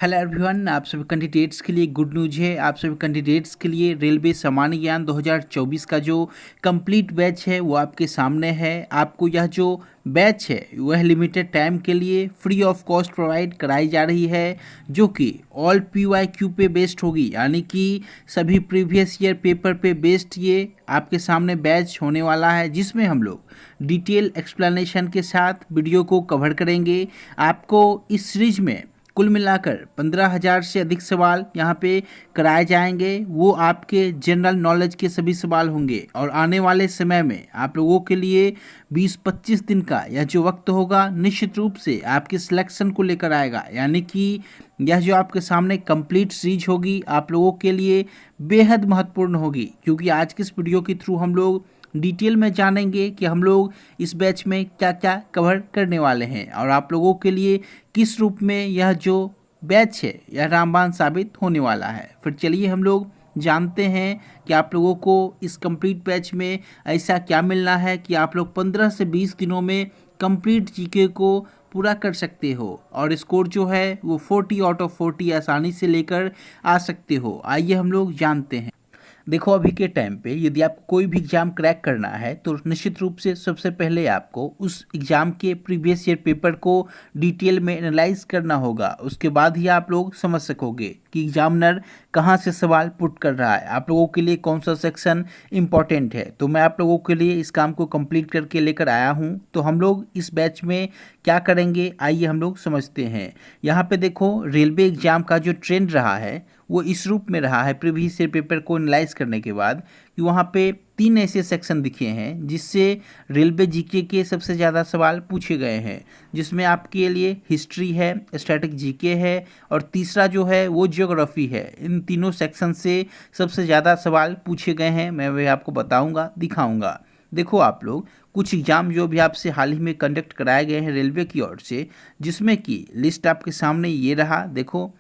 Hello everyone, आप सभी candidates के लिए गुड न्यूज़ है। आप सभी कैंडिडेट्स के लिए रेलवे सामान्य ज्ञान 2024 का जो कंप्लीट बैच है वो आपके सामने है। आपको यह जो बैच है वह लिमिटेड टाइम के लिए फ्री ऑफ कॉस्ट प्रोवाइड कराई जा रही है, जो कि ऑल PYQ पे बेस्ड होगी, यानी कि सभी प्रीवियस ईयर पेपर पे बेस्ड ये आपके सामने बैच होने वाला है, जिसमें हम लोग डिटेल एक्सप्लेनेशन के साथ वीडियो को कवर करेंगे। आपको इस सीरीज में कुल मिलाकर 15,000 से अधिक सवाल यहाँ पे कराए जाएंगे। वो आपके जनरल नॉलेज के सभी सवाल होंगे और आने वाले समय में आप लोगों के लिए 20-25 दिन का यह जो वक्त होगा निश्चित रूप से आपके सिलेक्शन को लेकर आएगा, यानी कि यह जो आपके सामने कंप्लीट सीरीज होगी आप लोगों के लिए बेहद महत्वपूर्ण होगी, क्योंकि आज के इस वीडियो के थ्रू हम लोग डिटेल में जानेंगे कि हम लोग इस बैच में क्या क्या कवर करने वाले हैं और आप लोगों के लिए किस रूप में यह जो बैच है यह रामबाण साबित होने वाला है। फिर चलिए हम लोग जानते हैं कि आप लोगों को इस कंप्लीट बैच में ऐसा क्या मिलना है कि आप लोग 15 से 20 दिनों में कंप्लीट जीके को पूरा कर सकते हो और स्कोर जो है वो 40 आउट ऑफ 40 आसानी से लेकर आ सकते हो। आइए हम लोग जानते हैं। देखो, अभी के टाइम पे यदि आपको कोई भी एग्ज़ाम क्रैक करना है तो निश्चित रूप से सबसे पहले आपको उस एग्ज़ाम के प्रीवियस ईयर पेपर को डिटेल में एनालाइज करना होगा। उसके बाद ही आप लोग समझ सकोगे कि एग्जामिनर कहाँ से सवाल पुट कर रहा है, आप लोगों के लिए कौन सा सेक्शन इम्पॉर्टेंट है। तो मैं आप लोगों के लिए इस काम को कंप्लीट करके लेकर आया हूँ। तो हम लोग इस बैच में क्या करेंगे, आइए हम लोग समझते हैं। यहाँ पे देखो, रेलवे एग्ज़ाम का जो ट्रेंड रहा है वो इस रूप में रहा है प्रीवियस ईयर पेपर को एनालाइज करने के बाद कि वहाँ पे 3 ऐसे सेक्शन दिखे हैं जिससे रेलवे जीके के सबसे ज़्यादा सवाल पूछे गए हैं, जिसमें आपके लिए हिस्ट्री है, स्टैटिक जीके है और तीसरा जो है वो ज्योग्राफी है। इन तीनों सेक्शन से सबसे ज़्यादा सवाल पूछे गए हैं। मैं वह आपको बताऊंगा, दिखाऊंगा। देखो, आप लोग कुछ एग्जाम जो भी आपसे हाल ही में कंडक्ट कराए गए हैं रेलवे की ओर से, जिसमें कि लिस्ट आपके सामने ये रहा। देखो,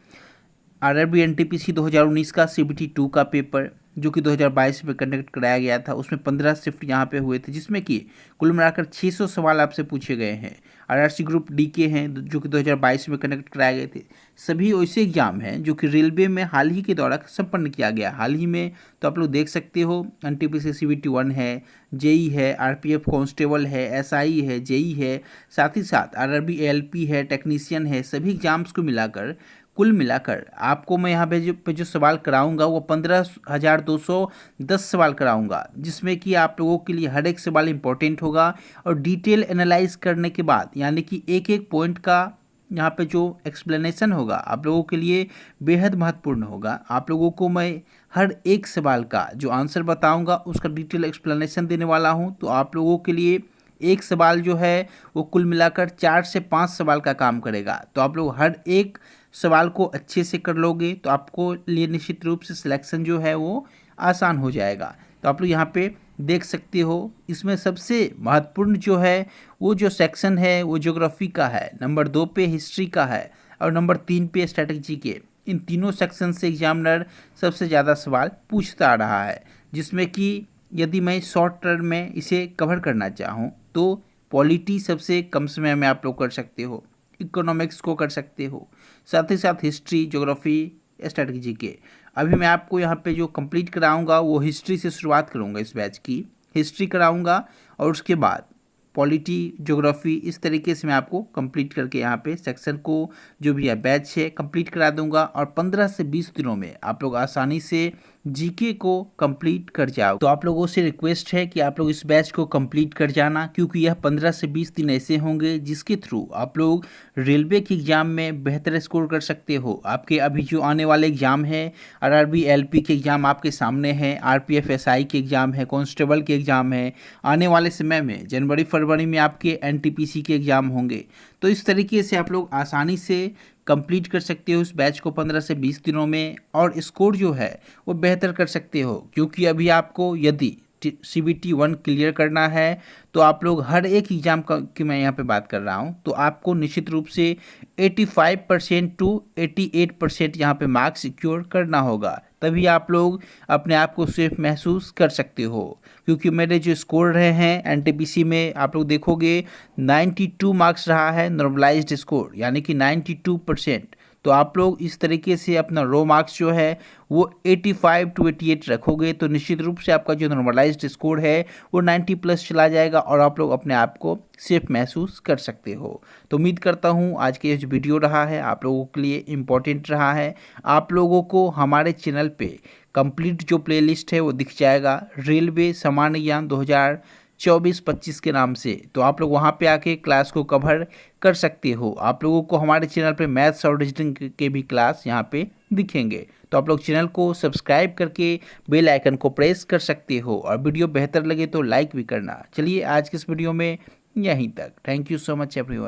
RRB NTPC 2019 का CBT 2 का पेपर जो कि 2022 में कंडक्ट कराया गया था, उसमें 15 शिफ्ट यहाँ पे हुए थे, जिसमें कि कुल मिलाकर 600 सवाल आपसे पूछे गए हैं। RRC ग्रुप डी के हैं जो कि 2022 में कंडक्ट कराए गए थे। सभी वैसे एग्जाम हैं जो कि रेलवे में हाल ही के दौरान संपन्न किया गया। हाल ही में तो आप लोग देख सकते हो NTPC CBT 1 है, जेई है, RPF कांस्टेबल है, SI है, जेई है, साथ ही साथ RRB ALP है, टेक्नीशियन है। सभी एग्जाम्स को मिलाकर कुल मिलाकर आपको मैं यहाँ पे जो सवाल कराऊंगा वो 15,210 सवाल कराऊंगा, जिसमें कि आप लोगों के लिए हर एक सवाल इंपॉर्टेंट होगा और डिटेल एनालाइज करने के बाद, यानी कि एक एक पॉइंट का यहाँ पे जो एक्सप्लेनेशन होगा आप लोगों के लिए बेहद महत्वपूर्ण होगा। आप लोगों को मैं हर एक सवाल का जो आंसर बताऊंगा उसका डिटेल एक्सप्लेनेशन देने वाला हूँ। तो आप लोगों के लिए एक सवाल जो है वो कुल मिलाकर 4 से 5 सवाल का काम करेगा। तो आप लोग हर एक सवाल को अच्छे से कर लोगे तो आपको लिए निश्चित रूप से सिलेक्शन जो है वो आसान हो जाएगा। तो आप लोग यहाँ पे देख सकते हो, इसमें सबसे महत्वपूर्ण जो है वो जो सेक्शन है वो ज्योग्राफी का है, नंबर 2 पे हिस्ट्री का है और नंबर 3 पे स्ट्रेटजी के। इन तीनों सेक्शन से एग्जामिनर सबसे ज़्यादा सवाल पूछता आ रहा है, जिसमें कि यदि मैं शॉर्ट टर्म में इसे कवर करना चाहूँ तो पॉलिटी सबसे कम समय में आप लोग कर सकते हो, इकोनॉमिक्स को कर सकते हो, साथ ही साथ हिस्ट्री, ज्योग्राफी, स्ट्रेटजी के। अभी मैं आपको यहाँ पे जो कंप्लीट कराऊंगा वो हिस्ट्री से शुरुआत करूँगा। इस बैच की हिस्ट्री कराऊंगा और उसके बाद पॉलिटी, ज्योग्राफी, इस तरीके से मैं आपको कंप्लीट करके यहाँ पे सेक्शन को जो भी है बैच है कंप्लीट करा दूंगा और 15 से 20 दिनों में आप लोग आसानी से जीके को कंप्लीट कर जाओ। तो आप लोगों से रिक्वेस्ट है कि आप लोग इस बैच को कंप्लीट कर जाना, क्योंकि यह 15 से 20 दिन ऐसे होंगे जिसके थ्रू आप लोग रेलवे के एग्ज़ाम में बेहतर स्कोर कर सकते हो। आपके अभी जो आने वाले एग्ज़ाम है, RRB LP के एग्ज़ाम आपके सामने हैं, RPF SI के एग्ज़ाम है, कांस्टेबल के एग्ज़ाम है। आने वाले समय में जनवरी फरवरी में आपके NTPC के एग्ज़ाम होंगे। तो इस तरीके से आप लोग आसानी से कंप्लीट कर सकते हो इस बैच को 15 से 20 दिनों में और स्कोर जो है वो बेहतर कर सकते हो। क्योंकि अभी आपको यदि CBT 1 क्लियर करना है तो आप लोग हर एक एग्ज़ाम का की मैं यहाँ पे बात कर रहा हूँ, तो आपको निश्चित रूप से 85% टू 88% यहाँ पे मार्क्स सिक्योर करना होगा, तभी आप लोग अपने आप को सेफ महसूस कर सकते हो। क्योंकि मेरे जो स्कोर रहे हैं NTPC में आप लोग देखोगे 92 मार्क्स रहा है नॉर्मलाइज्ड स्कोर, यानी कि 92%। तो आप लोग इस तरीके से अपना रो मार्क्स जो है वो 85 to 88 रखोगे तो निश्चित रूप से आपका जो नॉर्मलाइज्ड स्कोर है वो 90 प्लस चला जाएगा और आप लोग अपने आप को सेफ महसूस कर सकते हो। तो उम्मीद करता हूँ आज के ये जो वीडियो रहा है आप लोगों के लिए इम्पोर्टेंट रहा है। आप लोगों को हमारे चैनल पे कंप्लीट जो प्लेलिस्ट है वो दिख जाएगा, रेलवे सामान्य ज्ञान 2024-25 के नाम से। तो आप लोग वहाँ पे आके क्लास को कवर कर सकते हो। आप लोगों को हमारे चैनल पे मैथ्स और रीजनिंग के भी क्लास यहाँ पे दिखेंगे। तो आप लोग चैनल को सब्सक्राइब करके बेल आइकन को प्रेस कर सकते हो और वीडियो बेहतर लगे तो लाइक भी करना। चलिए आज के इस वीडियो में यहीं तक। Thank you so much everyone.